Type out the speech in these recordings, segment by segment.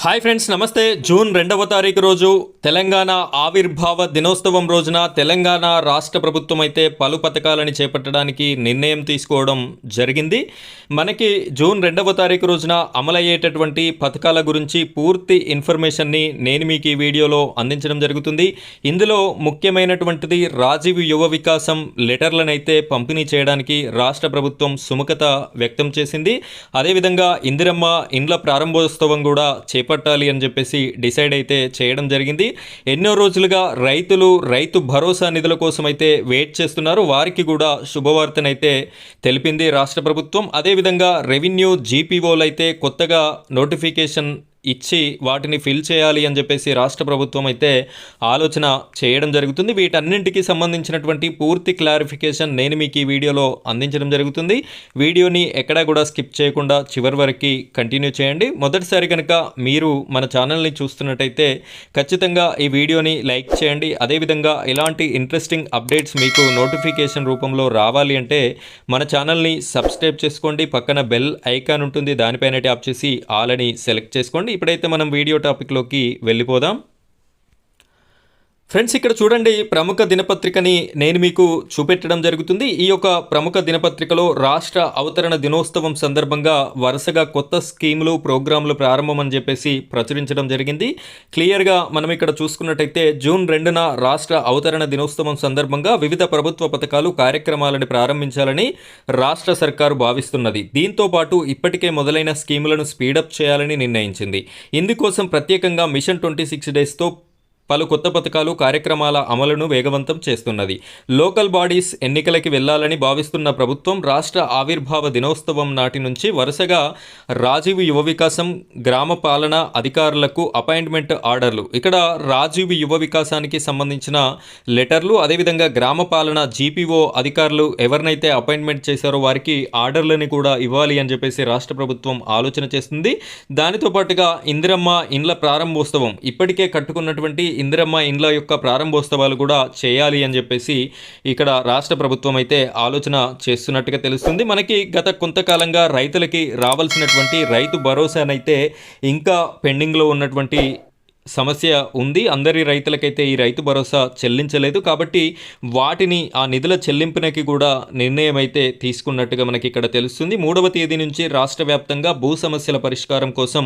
Hi friends, నమస్తే. June 2వ తారీఖు రోజు తెలంగాణ ఆవిర్భావ దినోత్సవం రోజున తెలంగాణ రాష్ట్ర ప్రభుత్వం అయితే పలు పథకాలని చేపట్టడానికి నిర్ణయం తీసుకోవడం జరిగింది. మనకి జూన్ 2వ తారీఖు రోజున అమలయ్యేటటువంటి పథకాల గురించి పూర్తి ఇన్ఫర్మేషన్ని నేను మీకు ఈ వీడియోలో అందించడం జరుగుతుంది. ఇందులో ముఖ్యమైనటువంటిది రాజీవ్ యువ వికాసం లెటర్లను అయితే పంపిణీ చేయడానికి రాష్ట్ర ప్రభుత్వం సుముఖత వ్యక్తం చేసింది. అదేవిధంగా ఇందిరమ్మ ఇండ్ల ప్రారంభోత్సవం కూడా చేపట్టాలి అని చెప్పేసి డిసైడ్ అయితే చేయడం జరిగింది. ఎన్నో రోజులుగా రైతు భరోసా నిధుల కోసం అయితే వెయిట్ చేస్తున్నారు. వారికి కూడా శుభవార్తనైతే తెలిపింది రాష్ట్ర ప్రభుత్వం. అదేవిధంగా రెవెన్యూ జీపీఓలు అయితే కొత్తగా నోటిఫికేషన్ ఇచ్చి వాటిని ఫిల్ చేయాలి అని చెప్పేసి రాష్ట్ర ప్రభుత్వం అయితే ఆలోచన చేయడం జరుగుతుంది. వీటన్నింటికి సంబంధించినటువంటి పూర్తి క్లారిఫికేషన్ నేను మీకు ఈ వీడియోలో అందించడం జరుగుతుంది. వీడియోని ఎక్కడా కూడా స్కిప్ చేయకుండా చివరి వరకు కంటిన్యూ చేయండి. మొదటిసారి కనుక మీరు మన ఛానల్ని చూస్తున్నట్టయితే ఖచ్చితంగా ఈ వీడియోని లైక్ చేయండి. అదేవిధంగా ఇలాంటి ఇంట్రెస్టింగ్ అప్డేట్స్ మీకు నోటిఫికేషన్ రూపంలో రావాలి అంటే మన ఛానల్ని సబ్స్క్రైబ్ చేసుకోండి. పక్కన బెల్ ఐకాన్ ఉంటుంది, దానిపైన ట్యాప్ చేసి ఆల్ అని సెలెక్ట్ చేసుకోండి. ఇప్పుడైతే మనం వీడియో టాపిక్లోకి వెళ్ళిపోదాం. ఫ్రెండ్స్, ఇక్కడ చూడండి, ప్రముఖ దినపత్రికని నేను మీకు చూపెట్టడం జరుగుతుంది. ఈ యొక్క ప్రముఖ దినపత్రికలో రాష్ట్ర అవతరణ దినోత్సవం సందర్భంగా వరుసగా కొత్త స్కీములు ప్రోగ్రాంలు ప్రారంభం అని చెప్పేసి ప్రచురించడం జరిగింది. క్లియర్గా మనం ఇక్కడ చూసుకున్నట్టయితే జూన్ 2న రాష్ట్ర అవతరణ దినోత్సవం సందర్భంగా వివిధ ప్రభుత్వ పథకాలు కార్యక్రమాలను ప్రారంభించాలని రాష్ట్ర సర్కారు భావిస్తున్నది. దీంతో పాటు ఇప్పటికే మొదలైన స్కీములను స్పీడప్ చేయాలని నిర్ణయించింది. ఇందుకోసం ప్రత్యేకంగా మిషన్ 26 డేస్తో పలు కొత్త పథకాలు కార్యక్రమాల అమలును వేగవంతం చేస్తున్నది. లోకల్ బాడీస్ ఎన్నికలకి వెళ్లాలని భావిస్తున్న ప్రభుత్వం రాష్ట్ర ఆవిర్భావ దినోత్సవం నాటి నుంచి వరుసగా రాజీవ్ యువ వికాసం గ్రామ పాలన అధికారులకు అపాయింట్మెంట్ ఆర్డర్లు, ఇక్కడ రాజీవ్ యువ వికాసానికి సంబంధించిన లెటర్లు, అదేవిధంగా గ్రామ పాలన జీపీఓ అధికారులు ఎవరినైతే అపాయింట్మెంట్ చేశారో వారికి ఆర్డర్లని కూడా ఇవ్వాలి అని చెప్పేసి రాష్ట్ర ప్రభుత్వం ఆలోచన చేస్తుంది. దానితో పాటుగా ఇందిరమ్మ ఇండ్ల ప్రారంభోత్సవం, ఇప్పటికే కట్టుకున్నటువంటి ఇందిరమ్మ ఇండ్ల యొక్క ప్రారంభోత్సవాలు కూడా చేయాలి అని చెప్పేసి ఇక్కడ రాష్ట్ర ప్రభుత్వం అయితే ఆలోచన చేస్తున్నట్టుగా తెలుస్తుంది. మనకి గత కొంతకాలంగా రైతులకి రావాల్సినటువంటి రైతు భరోసానైతే ఇంకా పెండింగ్లో ఉన్నటువంటి సమస్య ఉంది. అందరి రైతులకైతే ఈ రైతు భరోసా చెల్లించలేదు. కాబట్టి వాటిని ఆ నిధుల చెల్లింపునకి కూడా నిర్ణయం అయితే తీసుకున్నట్టుగా మనకి ఇక్కడ తెలుస్తుంది. 3వ తేదీ నుంచి రాష్ట్ర వ్యాప్తంగా భూ సమస్యల పరిష్కారం కోసం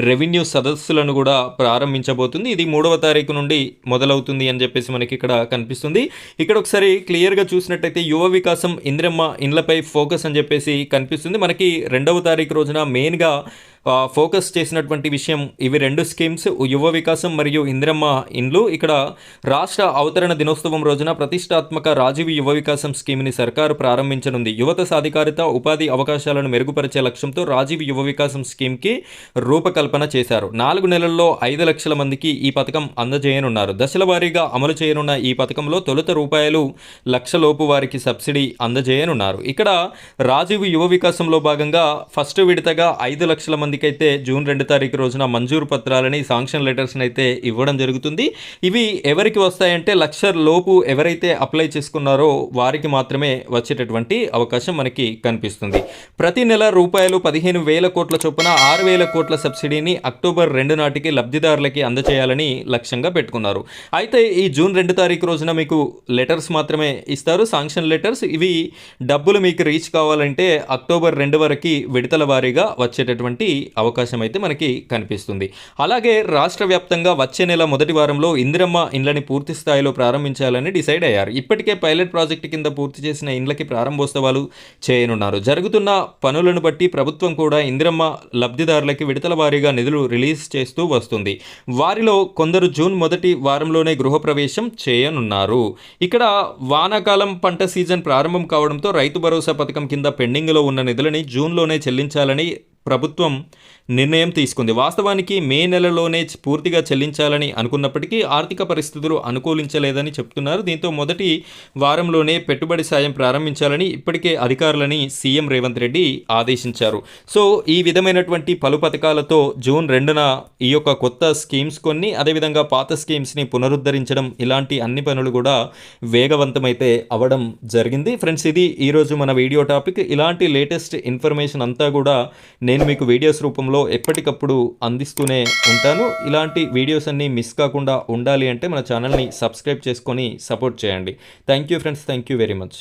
రెవెన్యూ సదస్సులను కూడా ప్రారంభించబోతుంది. ఇది 3వ తారీఖు నుండి మొదలవుతుంది అని చెప్పేసి మనకి ఇక్కడ కనిపిస్తుంది. ఇక్కడ ఒకసారి క్లియర్గా చూసినట్టయితే యువ వికాసం ఇందిరమ్మ ఇండ్లపై ఫోకస్ అని చెప్పేసి కనిపిస్తుంది. మనకి 2వ తారీఖు రోజున మెయిన్గా ఫోకస్ చేసినటువంటి విషయం ఇవి 2 స్కీమ్స్, యువ వికాసం మరియు ఇందిరమ్మ ఇండ్లు. ఇక్కడ రాష్ట్ర అవతరణ దినోత్సవం రోజున ప్రతిష్టాత్మక రాజీవ్ యువ వికాసం స్కీమ్ని సర్కారు ప్రారంభించనుంది. యువత సాధికారిత ఉపాధి అవకాశాలను మెరుగుపరిచే లక్ష్యంతో రాజీవ్ యువ వికాసం స్కీమ్కి రూపకల్పన చేశారు. 4 నెలల్లో 5 లక్షల మందికి ఈ పథకం అందజేయనున్నారు. దశల వారీగా అమలు చేయనున్న ఈ పథకంలో తొలుత ₹1,00,000 వారికి సబ్సిడీ అందజేయనున్నారు. ఇక్కడ రాజీవ్ యువ వికాసంలో భాగంగా ఫస్ట్ విడతగా 5 లక్షల మందికి అయితే జూన్ 2 తారీఖు రోజున మంజూరు పత్రాలని, శాంక్షన్ లెటర్స్ని అయితే ఇవ్వడం జరుగుతుంది. ఇవి ఎవరికి వస్తాయంటే ₹1,00,000 ఎవరైతే అప్లై చేసుకున్నారో వారికి మాత్రమే వచ్చేటటువంటి అవకాశం మనకి కనిపిస్తుంది. ప్రతి నెల ₹15,000 కోట్ల చొప్పున 6,000 కోట్ల సబ్సిడీని అక్టోబర్ 2 నాటికి లబ్ధిదారులకి అందజేయాలని లక్ష్యంగా పెట్టుకున్నారు. అయితే ఈ జూన్ 2 తారీఖు రోజున మీకు లెటర్స్ మాత్రమే ఇస్తారు, శాంక్షన్ లెటర్స్. ఇవి డబ్బులు మీకు రీచ్ కావాలంటే అక్టోబర్ 2 వరకు విడతల వారీగా వచ్చేటటువంటి అవకాశం అయితే మనకి కనిపిస్తుంది. అలాగే రాష్ట్ర వ్యాప్తంగా వచ్చే నెల మొదటి వారంలో ఇందిరమ్మ ఇండ్లని పూర్తి స్థాయిలో ప్రారంభించాలని డిసైడ్ అయ్యారు. ఇప్పటికే పైలట్ ప్రాజెక్టు కింద పూర్తి చేసిన ఇండ్లకి ప్రారంభోత్సవాలు చేయనున్నారు. జరుగుతున్న పనులను బట్టి ప్రభుత్వం కూడా ఇందిరమ్మ లబ్ధిదారులకి విడతల వారీగా నిధులు రిలీజ్ చేస్తూ వస్తుంది. వారిలో కొందరు జూన్ మొదటి వారంలోనే గృహప్రవేశం చేయనున్నారు. ఇక్కడ వానాకాలం పంట సీజన్ ప్రారంభం కావడంతో రైతు భరోసా పథకం కింద పెండింగ్లో ఉన్న నిధులని జూన్లోనే చెల్లించాలని ప్రభుత్వం నిర్ణయం తీసుకుంది. వాస్తవానికి మే నెలలోనే పూర్తిగా చెల్లించాలని అనుకున్నప్పటికీ ఆర్థిక పరిస్థితులు అనుకూలించలేదని చెప్తున్నారు. దీంతో మొదటి వారంలోనే పెట్టుబడి సాయం ప్రారంభించాలని ఇప్పటికే అధికారులని సీఎం రేవంత్ రెడ్డి ఆదేశించారు. సో ఈ విధమైనటువంటి పలు పథకాలతో జూన్ 2న ఈ యొక్క కొత్త స్కీమ్స్ కొన్ని, అదేవిధంగా పాత స్కీమ్స్ని పునరుద్ధరించడం, ఇలాంటి అన్ని పనులు కూడా వేగవంతమైతే అవ్వడం జరిగింది. ఫ్రెండ్స్, ఇది ఈరోజు మన వీడియో టాపిక్. ఇలాంటి లేటెస్ట్ ఇన్ఫర్మేషన్ అంతా కూడా నేను నేను మీకు వీడియోస్ రూపంలో ఎప్పటికప్పుడు అందిస్తూనే ఉంటాను. ఇలాంటి వీడియోస్ అన్నీ మిస్ కాకుండా ఉండాలి అంటే మన ఛానల్ని సబ్స్క్రైబ్ చేసుకొని సపోర్ట్ చేయండి. Thank you friends, thank you very much.